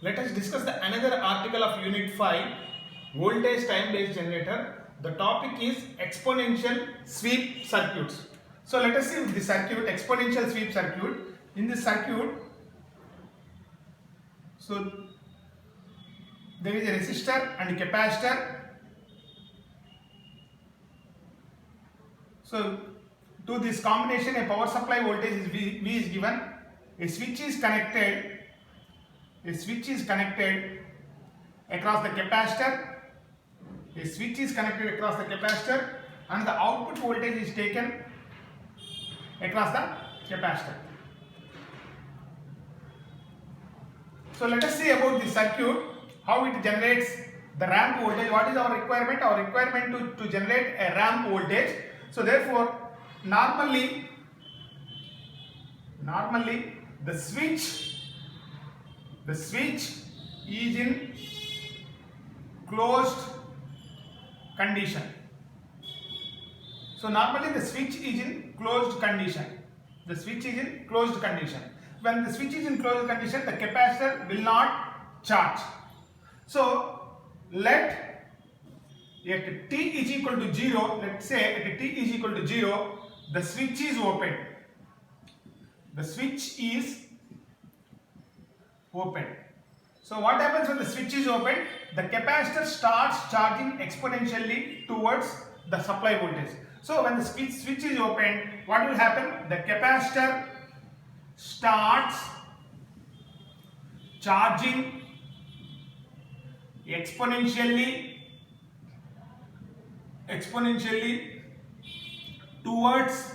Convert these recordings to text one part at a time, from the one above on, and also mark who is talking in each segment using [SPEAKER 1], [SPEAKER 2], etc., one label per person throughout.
[SPEAKER 1] Let us discuss the another article of Unit 5, voltage time based generator. The topic is exponential sweep circuits. So let us see the circuit, exponential sweep circuit. In this circuit, so there is a resistor and a capacitor. So to this combination, a power supply voltage is V is given. A switch is connected. A switch is connected across the capacitor. A switch is connected across the capacitor, and the output voltage is taken across the capacitor. So let us see about the circuit, how it generates the ramp voltage. What is our requirement? Our requirement to generate a ramp voltage. So therefore, normally the switch is in closed condition. So normally the switch is in closed condition. The switch is in closed condition. When the switch is in closed condition, the capacitor will not charge. So let at t is equal to 0, let's say at t is equal to 0, the switch is open. The switch is open. So what happens when the switch is open? The capacitor starts charging exponentially towards the supply voltage. So when the switch is open, what will happen? The capacitor starts charging exponentially towards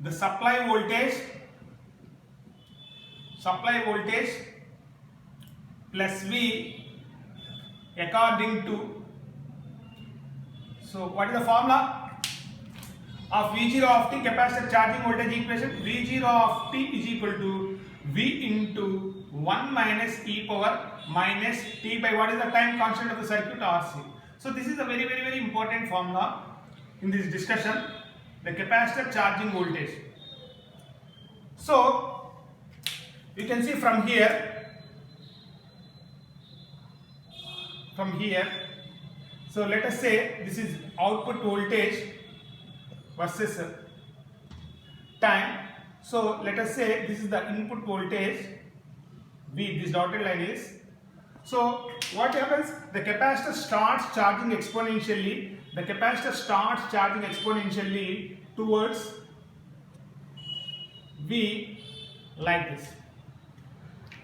[SPEAKER 1] the supply voltage plus V according to, so what is the formula of V0 of t, capacitor charging voltage equation? V0 of t is equal to V into 1 minus e power minus t by what is the time constant of the circuit, RC. So this is a very important formula in this discussion, the capacitor charging voltage. So you can see from here, so let us say this is output voltage versus time. So let us say this is the input voltage V, this dotted line is. So what happens? The capacitor starts charging exponentially. The capacitor starts charging exponentially towards V like this.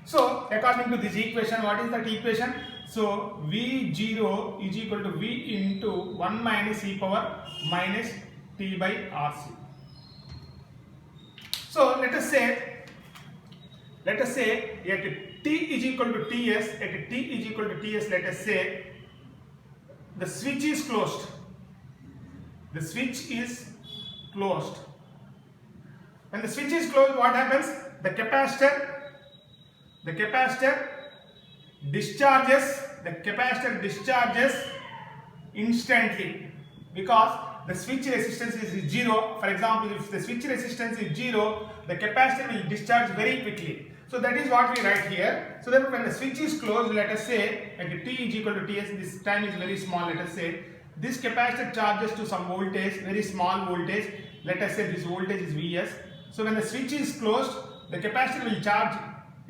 [SPEAKER 1] So according to this equation, what is that equation? So V0 is equal to V into 1 minus e power minus t by RC. So let us say at t is equal to Ts, let us say the switch is closed. The switch is closed. When the switch is closed, what happens? The capacitor discharges instantly, because the switch resistance is 0. For example, if the switch resistance is 0, the capacitor will discharge very quickly. So that is what we write here. So therefore, when the switch is closed, let us say at t is equal to Ts, this time is very small, let us say this capacitor charges to some voltage, very small voltage, let us say this voltage is Vs. So when the switch is closed, the capacitor will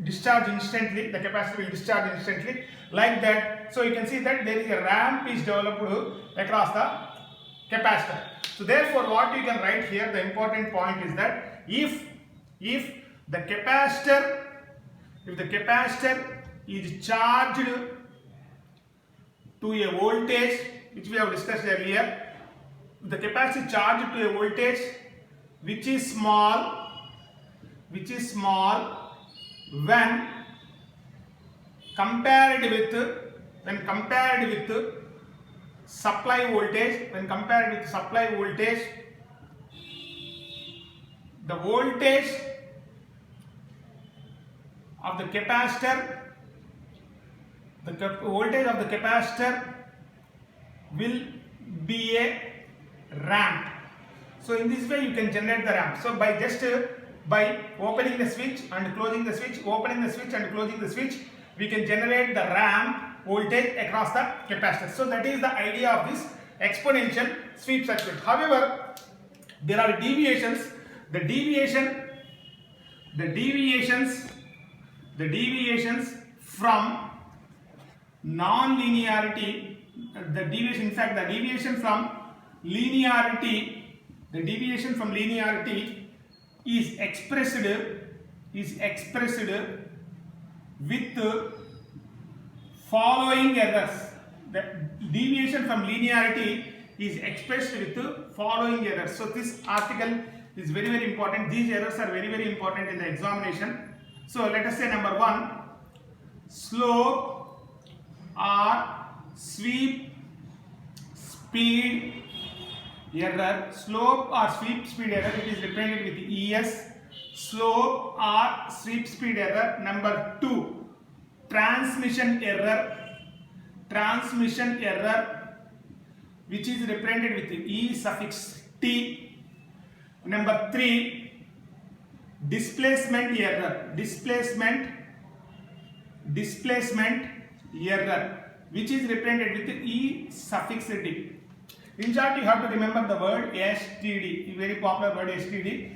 [SPEAKER 1] discharge instantly, like that. So you can see that there is a ramp is developed across the capacitor. So therefore, what you can write here, the important point is that if the capacitor is charged to a voltage which we have discussed earlier, the capacitor charged to a voltage which is small when compared with supply voltage, the voltage of the capacitor will be a ramp. So in this way you can generate the ramp. So by just by opening the switch and closing the switch, opening the switch and closing the switch, we can generate the ramp voltage across the capacitor. So that is the idea of this exponential sweep circuit. However, there are deviations. The deviations from non-linearity, the deviation from linearity, is expressed with following errors. The deviation from linearity is expressed with the following errors. So this article is very, very important. These errors are very, very important in the examination. So let us say number 1, slope or sweep speed error. Slope or sweep speed error, it is represented with ES. Slope or sweep speed error. Number 2, transmission error, which is represented with E suffix T. Number 3, displacement error, which is represented with E suffix D. In short, you have to remember the word STD, very popular word STD.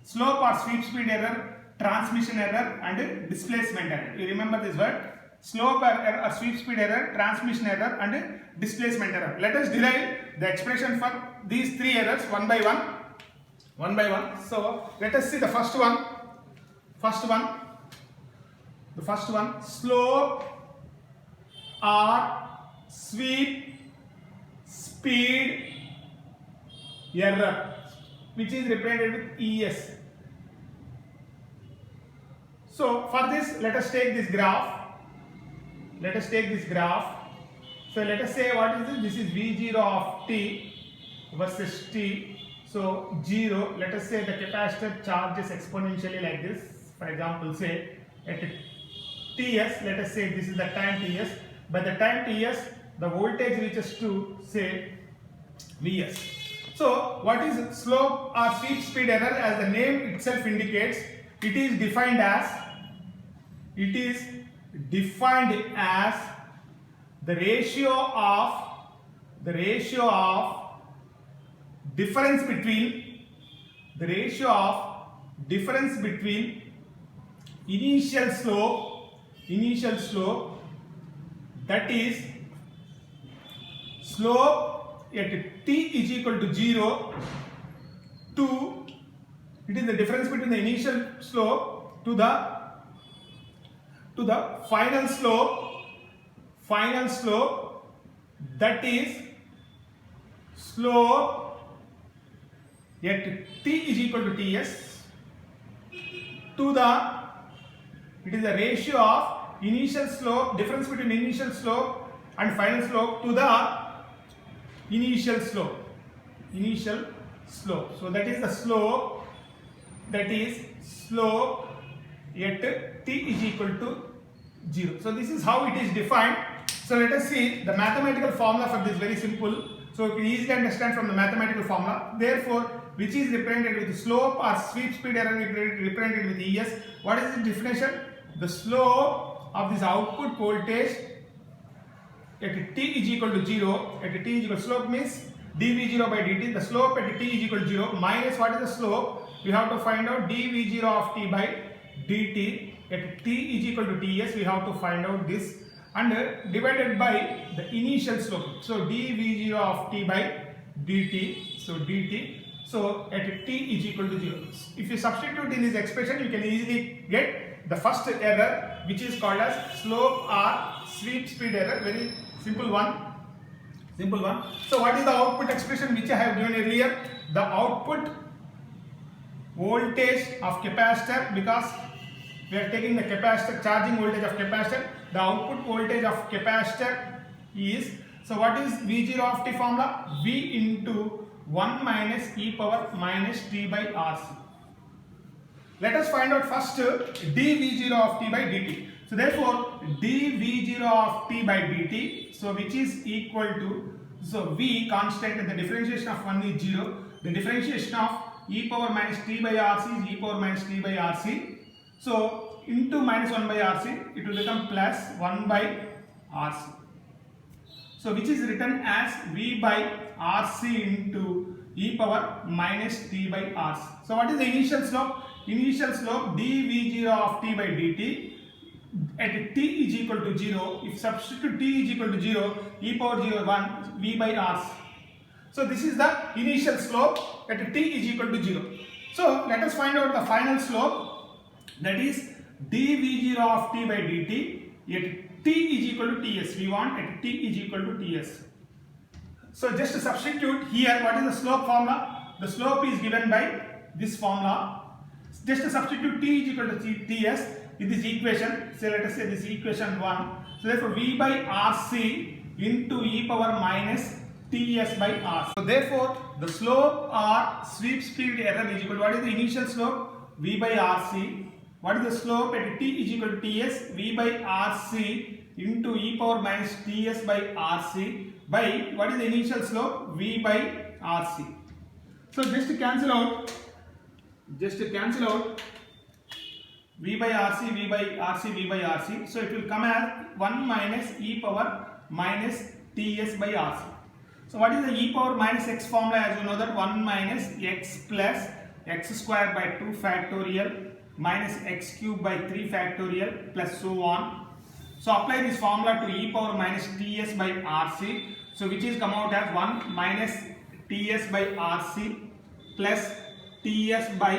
[SPEAKER 1] Slope or sweep speed error, transmission error and displacement error. You remember this word? Slope or sweep speed error, transmission error and displacement error. Let us derive the expression for these 3 errors one by one. So let us see the first one. The first one, slope or sweep speed error, which is represented with ES. So for this, let us take this graph. So let us say, what is this? This is V0 of t versus t. So 0, let us say the capacitor charges exponentially like this. For example, say at Ts, let us say this is the time Ts. By the time Ts, the voltage reaches to say Vs. So what is slope or sweep speed error? As the name itself indicates, it is defined as the ratio of difference between initial slope, that is slope at t is equal to 0 to, it is the difference between the initial slope to the final slope, that is slope at t is equal to Ts to the, it is the ratio of initial slope, difference between initial slope and final slope to the initial slope. So that is the slope, at t is equal to 0. So this is how it is defined. So let us see the mathematical formula for this. Very simple. So you can easily understand from the mathematical formula. Therefore, which is represented with slope or sweep speed error represented with ES. What is the definition? The slope of this output voltage at t is equal to 0. At t is equal to, slope means dv0 by dt. The slope at t is equal to 0 minus, what is the slope? We have to find out dv0 of t by dt. At t is equal to Ts, we have to find out this, and divided by the initial slope. So dv0 of t by dt. So dt. So at t is equal to 0. If you substitute in this expression, you can easily get the first error, which is called as slope or sweep speed error. Very simple one. So what is the output expression which I have given earlier? The output voltage of capacitor, because we are taking the capacitor, charging voltage of capacitor. The output voltage of capacitor is, so what is V0 of t formula? V into 1 minus e power minus t by RC. Let us find out first dV0 of t by dt. So therefore dV0 of t by dt, so which is equal to, so V constant and the differentiation of 1 is 0. The differentiation of e power minus t by rc is e power minus t by rc. So into minus 1 by rc, it will become plus 1 by rc. So which is written as v by rc into e power minus t by rc. So what is the initial slope? Initial slope dv0 of t by dt at t is equal to 0. If substitute t is equal to 0, e power 0 1 v by rc. So this is the initial slope at t is equal to 0. So let us find out the final slope, that is dv0 of t by dt at t is equal to ts. We want at t is equal to ts. So just to substitute here, what is the slope formula? The slope is given by this formula. Just to substitute t is equal to ts in this equation. So let us say this equation 1. So therefore v by rc into e power minus ts by r. So therefore the slope or sweep speed error is equal to, what is the initial slope? V by rc. What is the slope at t is equal to ts? V by rc into e power minus ts by rc by, what is the initial slope? V by rc. So just to cancel out v by rc, v by rc, v by rc. So it will come as 1 minus e power minus ts by rc. So what is the e power minus x formula? As you know that 1 minus x plus x square by 2 factorial minus x cube by 3 factorial plus so on. So apply this formula to e power minus ts by rc. So which is come out as 1 minus ts by rc plus ts by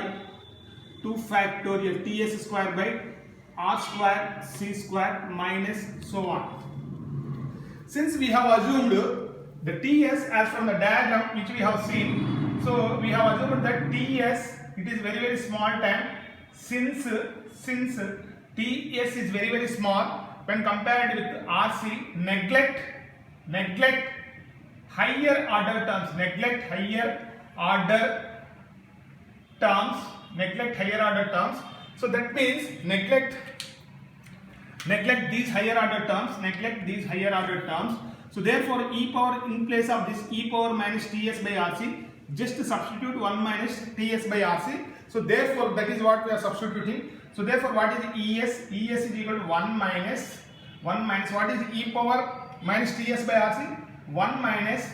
[SPEAKER 1] 2 factorial ts square by r square c square minus so on. Since we have assumed the ts as from the diagram which we have seen, so we have assumed that ts, it is very small time. Since ts is very small when compared with rc, neglect higher order terms, So that means neglect these higher order terms, So therefore e power, in place of this e power minus ts by rc, just substitute 1 minus ts by rc. So therefore that is what we are substituting. So therefore what is es? Es is equal to 1 minus what is e power minus ts by rc? 1 minus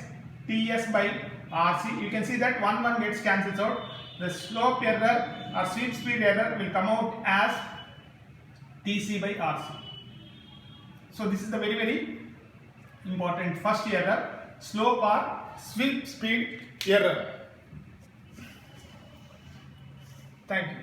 [SPEAKER 1] ts by rc. You can see that 1 gets cancelled out. The slope error or sweep speed error will come out as tc by rc. So this is the very important first error, slope or sweep speed error. Thank you.